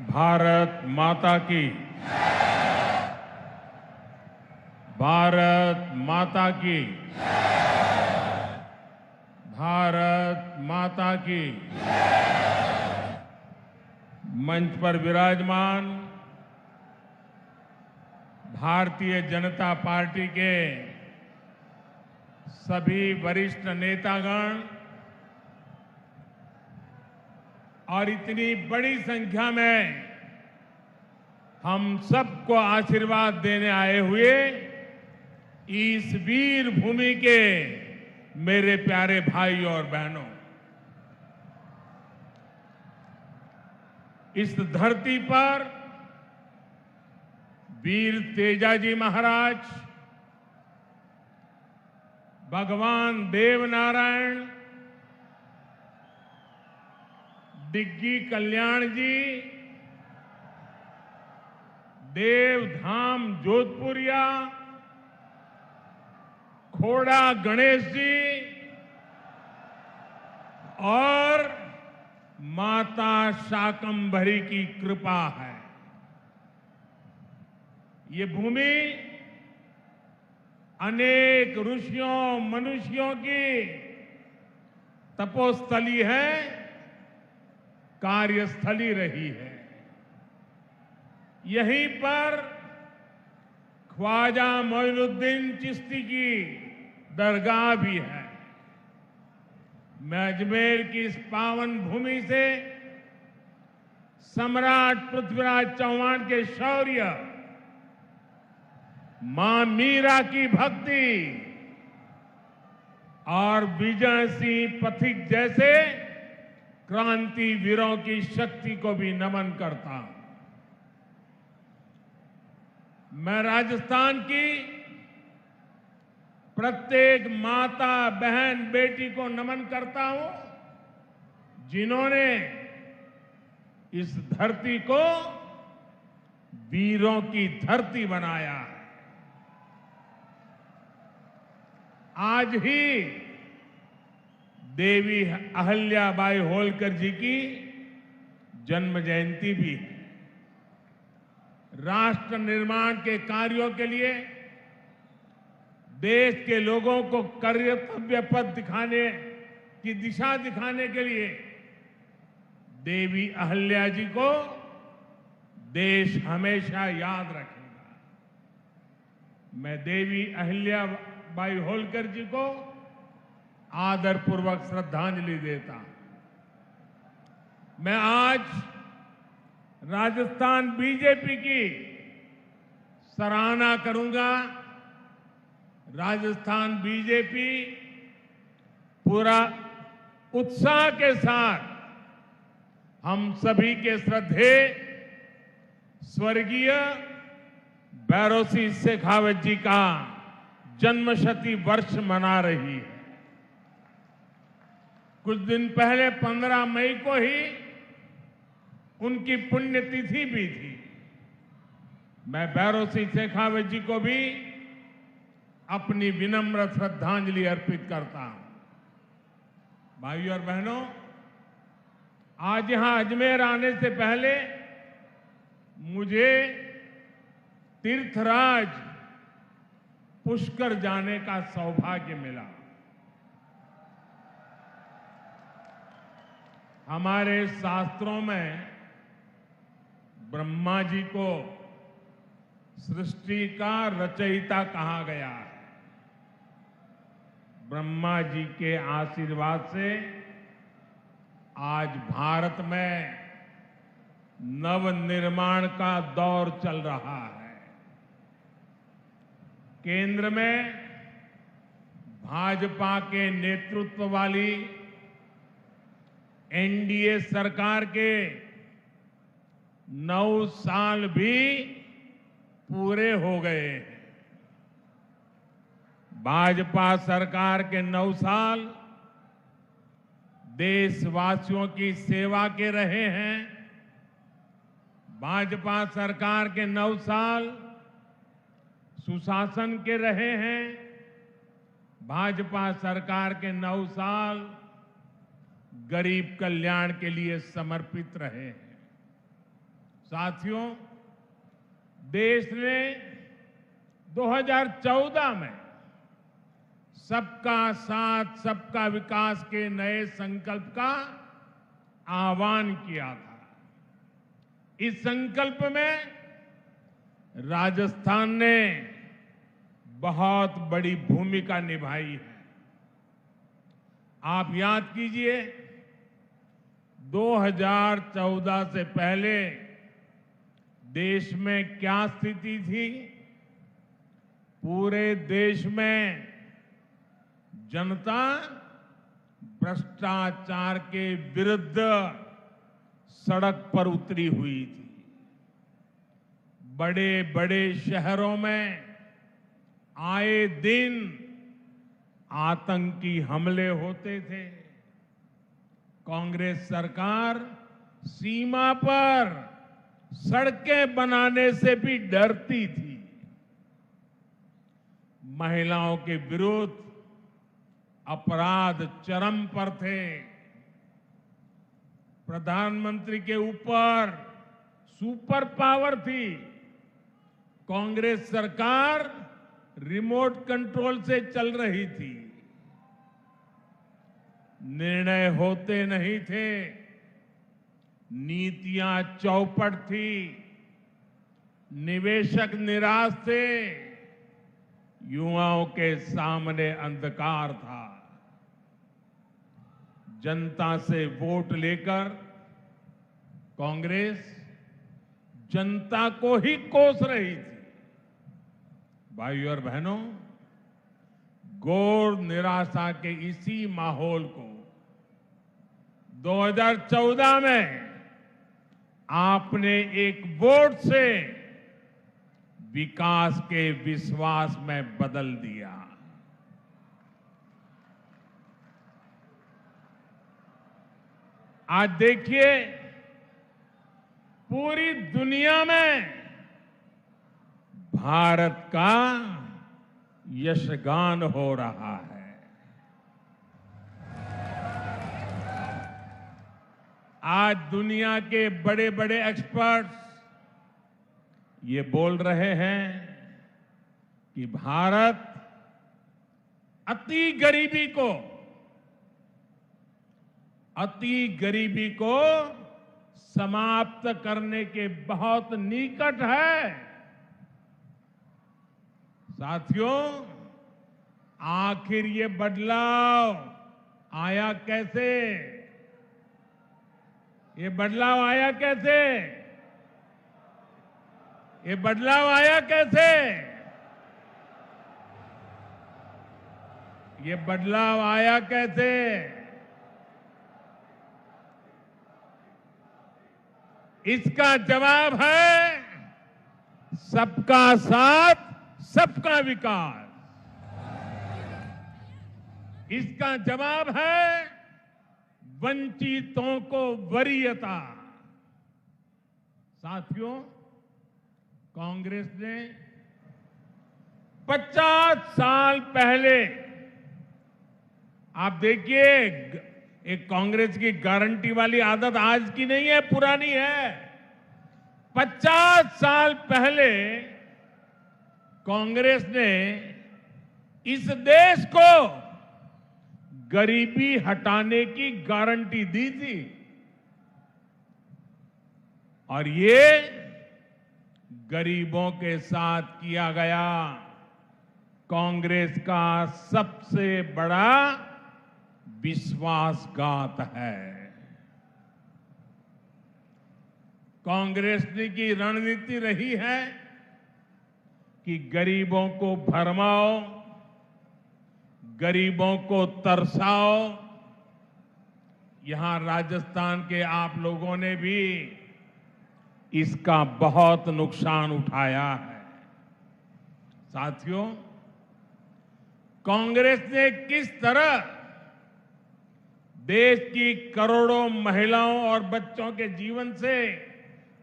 भारत माता की। भारत माता की। भारत माता की। मंच पर विराजमान भारतीय जनता पार्टी के सभी वरिष्ठ नेतागण और इतनी बड़ी संख्या में हम सबको आशीर्वाद देने आए हुए इस वीर भूमि के मेरे प्यारे भाई और बहनों, इस धरती पर वीर तेजाजी महाराज, भगवान देवनारायण, डिग्गी कल्याण जी, देवधाम जोधपुरिया, खोड़ा गणेश जी और माता शाकंभरी की कृपा है। ये भूमि अनेक ऋषियों मनुष्यों की तपोस्थली है, कार्यस्थली रही है। यहीं पर ख्वाजा मोइनुद्दीन चिश्ती की दरगाह भी है। मैं अजमेर की इस पावन भूमि से सम्राट पृथ्वीराज चौहान के शौर्य, मां मीरा की भक्ति और विजय सिंह पथिक जैसे क्रांति वीरों की शक्ति को भी नमन करता हूं। मैं राजस्थान की प्रत्येक माता, बहन, बेटी को नमन करता हूं, जिन्होंने इस धरती को वीरों की धरती बनाया। आज ही देवी अहल्याबाई होलकर जी की जन्म जयंती भी है। राष्ट्र निर्माण के कार्यों के लिए देश के लोगों को कर्तव्य पथ दिखाने की दिशा दिखाने के लिए देवी अहल्या जी को देश हमेशा याद रखेगा। मैं देवी अहल्याबाई होलकर जी को आदरपूर्वक श्रद्धांजलि देता हूं। मैं आज राजस्थान बीजेपी की सराहना करूंगा। राजस्थान बीजेपी पूरा उत्साह के साथ हम सभी के श्रद्धेय स्वर्गीय भैरों सिंह शेखावत जी का जन्मशती वर्ष मना रही है। कुछ दिन पहले 15 मई को ही उनकी पुण्यतिथि भी थी। मैं भैरों सिंह शेखावत जी को भी अपनी विनम्र श्रद्धांजलि अर्पित करता हूं। भाइयों और बहनों, आज यहां अजमेर आने से पहले मुझे तीर्थराज पुष्कर जाने का सौभाग्य मिला। हमारे शास्त्रों में ब्रह्मा जी को सृष्टि का रचयिता कहा गया है। ब्रह्मा जी के आशीर्वाद से आज भारत में नवनिर्माण का दौर चल रहा है। केंद्र में भाजपा के नेतृत्व वाली एनडीए सरकार के 9 साल भी पूरे हो गए हैं। भाजपा सरकार के 9 साल देशवासियों की सेवा के रहे हैं। भाजपा सरकार के 9 साल सुशासन के रहे हैं। भाजपा सरकार के 9 साल गरीब कल्याण के लिए समर्पित रहे हैं। साथियों, देश ने 2014 में सबका साथ सबका विकास के नए संकल्प का आह्वान किया था। इस संकल्प में राजस्थान ने बहुत बड़ी भूमिका निभाई है। आप याद कीजिए, 2014 से पहले देश में क्या स्थिति थी। पूरे देश में जनता भ्रष्टाचार के विरुद्ध सड़क पर उतरी हुई थी। बड़े बड़े शहरों में आए दिन आतंकी हमले होते थे। कांग्रेस सरकार सीमा पर सड़कें बनाने से भी डरती थी। महिलाओं के विरुद्ध अपराध चरम पर थे। प्रधानमंत्री के ऊपर सुपर पावर थी। कांग्रेस सरकार रिमोट कंट्रोल से चल रही थी। निर्णय होते नहीं थे। नीतियां चौपट थी। निवेशक निराश थे। युवाओं के सामने अंधकार था। जनता से वोट लेकर कांग्रेस जनता को ही कोस रही थी। भाइयों और बहनों, घोर निराशा के इसी माहौल को 2014 में आपने एक वोट से विकास के विश्वास में बदल दिया। आज देखिए, पूरी दुनिया में भारत का यशगान हो रहा है। आज दुनिया के बड़े बड़े एक्सपर्ट्स ये बोल रहे हैं कि भारत अति गरीबी को समाप्त करने के बहुत निकट है। साथियों, आखिर ये बदलाव आया कैसे? ये बदलाव आया कैसे? ये बदलाव आया कैसे? ये बदलाव आया कैसे? इसका जवाब है सबका साथ, सबका विकास। इसका जवाब है वंचितों को वरीयता। साथियों, कांग्रेस ने 50 साल पहले, आप देखिए, एक कांग्रेस की गारंटी वाली आदत आज की नहीं है, पुरानी है। 50 साल पहले कांग्रेस ने इस देश को गरीबी हटाने की गारंटी दी थी। और ये गरीबों के साथ किया गया कांग्रेस का सबसे बड़ा विश्वासघात है। कांग्रेस की रणनीति रही है कि गरीबों को भरमाओ, गरीबों को तरसाओ। यहां राजस्थान के आप लोगों ने भी इसका बहुत नुकसान उठाया है। साथियों, कांग्रेस ने किस तरह देश की करोड़ों महिलाओं और बच्चों के जीवन से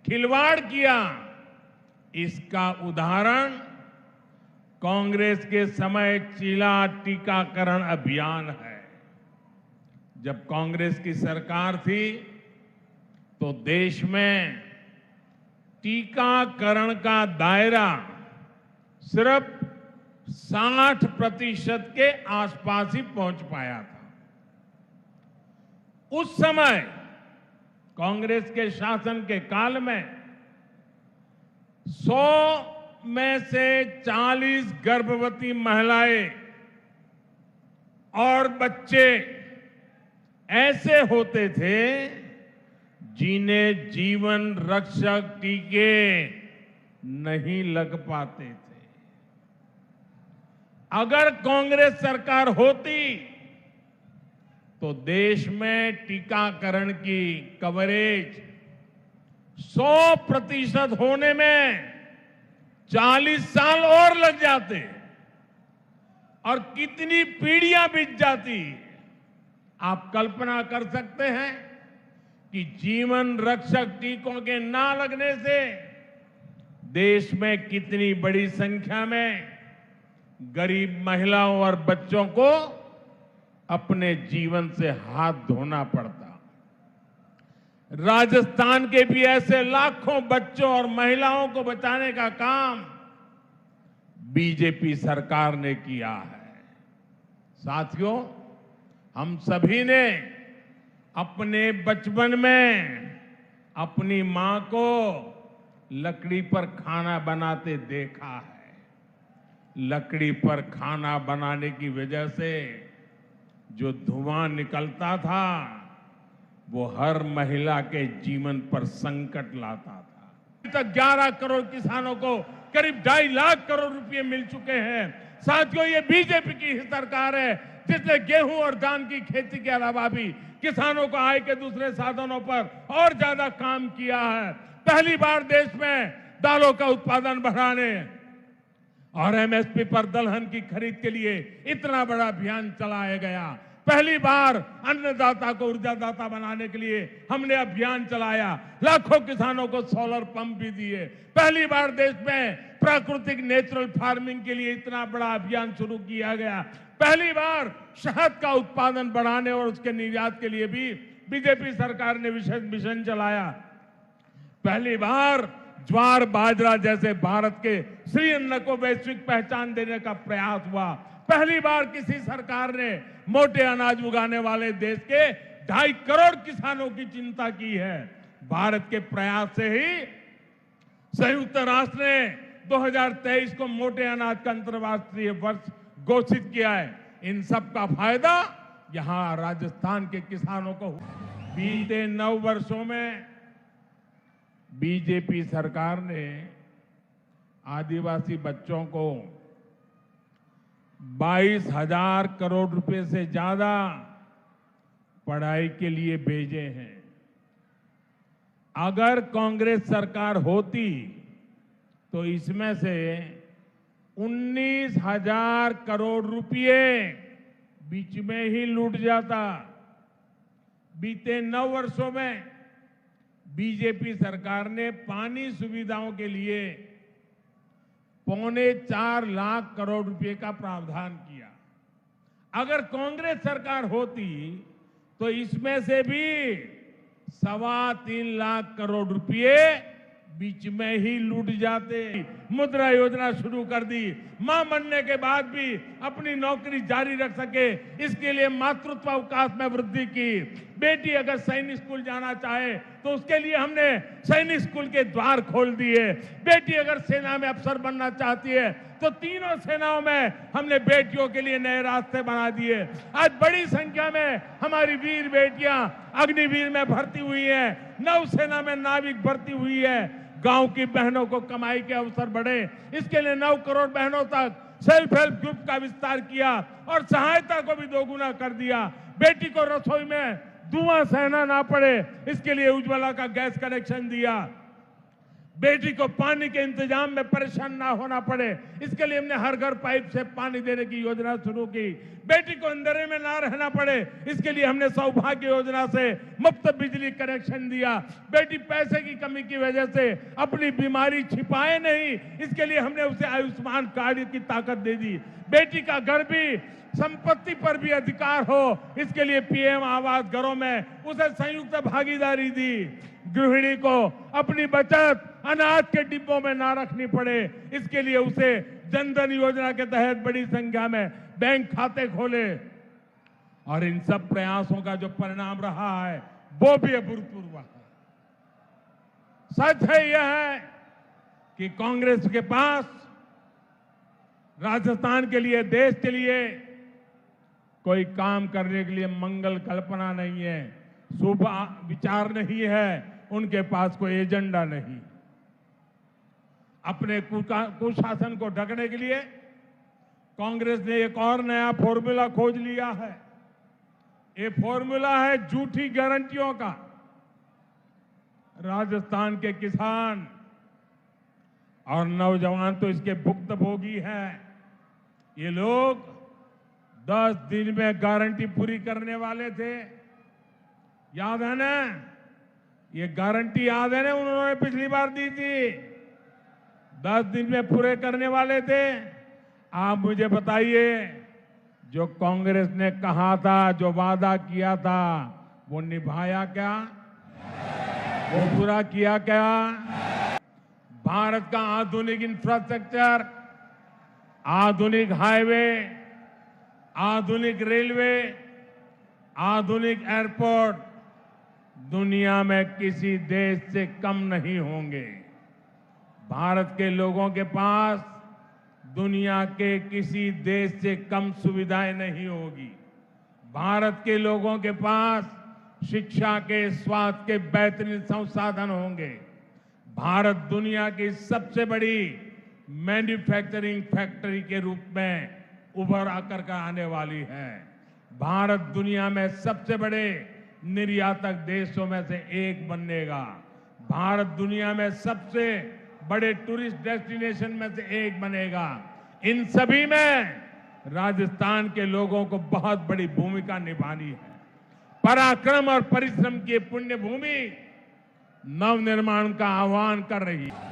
खिलवाड़ किया, इसका उदाहरण कांग्रेस के समय चीला टीकाकरण अभियान है। जब कांग्रेस की सरकार थी तो देश में टीकाकरण का दायरा सिर्फ 60% के आसपास ही पहुंच पाया था। उस समय कांग्रेस के शासन के काल में 100 में से 40 गर्भवती महिलाएं और बच्चे ऐसे होते थे जिन्हें जीवन रक्षक टीके नहीं लग पाते थे। अगर कांग्रेस सरकार होती तो देश में टीकाकरण की कवरेज 100% होने में 40 साल और लग जाते और कितनी पीढ़ियां बीत जाती। आप कल्पना कर सकते हैं कि जीवन रक्षक टीकों के ना लगने से देश में कितनी बड़ी संख्या में गरीब महिलाओं और बच्चों को अपने जीवन से हाथ धोना पड़ता। राजस्थान के भी ऐसे लाखों बच्चों और महिलाओं को बचाने का काम बीजेपी सरकार ने किया है। साथियों, हम सभी ने अपने बचपन में अपनी मां को लकड़ी पर खाना बनाते देखा है। लकड़ी पर खाना बनाने की वजह से जो धुआं निकलता था वो हर महिला के जीवन पर संकट लाता था। अभी तक 11 करोड़ किसानों को करीब 2.5 लाख करोड़ रुपए मिल चुके हैं। साथियों, ये बीजेपी की ही सरकार है जिसने गेहूं और धान की खेती के अलावा भी किसानों को आय के दूसरे साधनों पर और ज्यादा काम किया है। पहली बार देश में दालों का उत्पादन बढ़ाने और एमएसपी पर दलहन की खरीद के लिए इतना बड़ा अभियान चलाया गया। पहली बार अन्नदाता को ऊर्जादाता बनाने के लिए हमने अभियान चलाया। लाखों किसानों को सोलर पंप भी दिए। पहली बार देश में प्राकृतिक नेचुरल फार्मिंग के लिए इतना बड़ा अभियान शुरू किया गया। पहली बार शहद का उत्पादन बढ़ाने और उसके निर्यात के लिए भी बीजेपी सरकार ने विशेष मिशन चलाया। पहली बार ज्वार बाजरा जैसे भारत के श्री अन्न को वैश्विक पहचान देने का प्रयास हुआ। पहली बार किसी सरकार ने मोटे अनाज उगाने वाले देश के 2.5 करोड़ किसानों की चिंता की है। भारत के प्रयास से ही संयुक्त राष्ट्र ने 2023 को मोटे अनाज का अंतर्राष्ट्रीय वर्ष घोषित किया है। इन सब का फायदा यहां राजस्थान के किसानों को हुआ। बीते 9 वर्षों में बीजेपी सरकार ने आदिवासी बच्चों को 22,000 करोड़ रुपए से ज्यादा पढ़ाई के लिए भेजे हैं। अगर कांग्रेस सरकार होती तो इसमें से 19,000 करोड़ रुपए बीच में ही लूट जाता। बीते 9 वर्षों में बीजेपी सरकार ने पानी सुविधाओं के लिए 4.25 लाख करोड़ रुपए का प्रावधान किया। अगर कांग्रेस सरकार होती तो इसमें से भी 3.25 लाख करोड़ रुपए बीच में ही लूट जाते। मुद्रा योजना शुरू कर दी। मां बनने के बाद भी अपनी नौकरी जारी रख सके इसके लिए मातृत्व अवकाश में वृद्धि की। बेटी अगर सैनिक स्कूल जाना चाहे तो उसके लिए हमने सैनिक स्कूल के द्वार खोल दिए। बेटी अगर सेना में अफसर बनना चाहती है तो तीनों सेनाओं में हमने बेटियों के लिए नए रास्ते बना दिए। आज बड़ी संख्या में हमारी वीर बेटियां अग्निवीर में भर्ती हुई हैं, नौसेना में नाविक भर्ती हुई है। गांव की बहनों को कमाई के अवसर बढ़े, इसके लिए 9 करोड़ बहनों तक सेल्फ हेल्प ग्रुप का विस्तार किया और सहायता को भी 2 गुना कर दिया। बेटी को रसोई में धुआं सहना ना पड़े इसके लिए उज्ज्वला का गैस कनेक्शन दिया। बेटी को पानी के इंतजाम में परेशान ना होना पड़े इसके लिए हमने हर घर पाइप से पानी देने की योजना शुरू की। बेटी को अंधेरे में ना रहना पड़े इसके लिए हमने सौभाग्य योजना से मुफ्त बिजली कनेक्शन दिया। बेटी पैसे की कमी की वजह से अपनी बीमारी छिपाए नहीं इसके लिए हमने उसे आयुष्मान कार्ड की ताकत दे दी। बेटी का घर भी संपत्ति पर भी अधिकार हो इसके लिए पीएम आवास घरों में उसे संयुक्त भागीदारी दी। गृहिणी को अपनी बचत अनाज के डिब्बों में ना रखनी पड़े, इसके लिए उसे जनधन योजना के तहत बड़ी संख्या में बैंक खाते खोले। और इन सब प्रयासों का जो परिणाम रहा है वो भी अभूतपूर्व है। सच है यह है कि कांग्रेस के पास राजस्थान के लिए, देश के लिए कोई काम करने के लिए मंगल कल्पना नहीं है, शुभ विचार नहीं है, उनके पास कोई एजेंडा नहीं। अपने कुशासन को ढकने के लिए कांग्रेस ने एक और नया फॉर्मूला खोज लिया है। ये फॉर्मूला है झूठी गारंटियों का। राजस्थान के किसान और नौजवान तो इसके भुक्तभोगी हैं। ये लोग 10 दिन में गारंटी पूरी करने वाले थे, याद है ना? ये गारंटी याद है ना, उन्होंने पिछली बार दी थी, 10 दिन में पूरे करने वाले थे। आप मुझे बताइए, जो कांग्रेस ने कहा था, जो वादा किया था, वो निभाया क्या? वो पूरा किया क्या? भारत का आधुनिक इंफ्रास्ट्रक्चर, आधुनिक हाईवे, आधुनिक रेलवे, आधुनिक एयरपोर्ट दुनिया में किसी देश से कम नहीं होंगे। भारत के लोगों के पास दुनिया के किसी देश से कम सुविधाएं नहीं होगी। भारत के लोगों के पास शिक्षा के, स्वास्थ्य के बेहतरीन संसाधन होंगे। भारत दुनिया की सबसे बड़ी मैन्युफैक्चरिंग फैक्ट्री के रूप में उभर आकर का आने वाली है। भारत दुनिया में सबसे बड़े निर्यातक देशों में से एक बनेगा। भारत दुनिया में सबसे बड़े टूरिस्ट डेस्टिनेशन में से एक बनेगा। इन सभी में राजस्थान के लोगों को बहुत बड़ी भूमिका निभानी है। पराक्रम और परिश्रम की पुण्य भूमि नवनिर्माण का आह्वान कर रही है।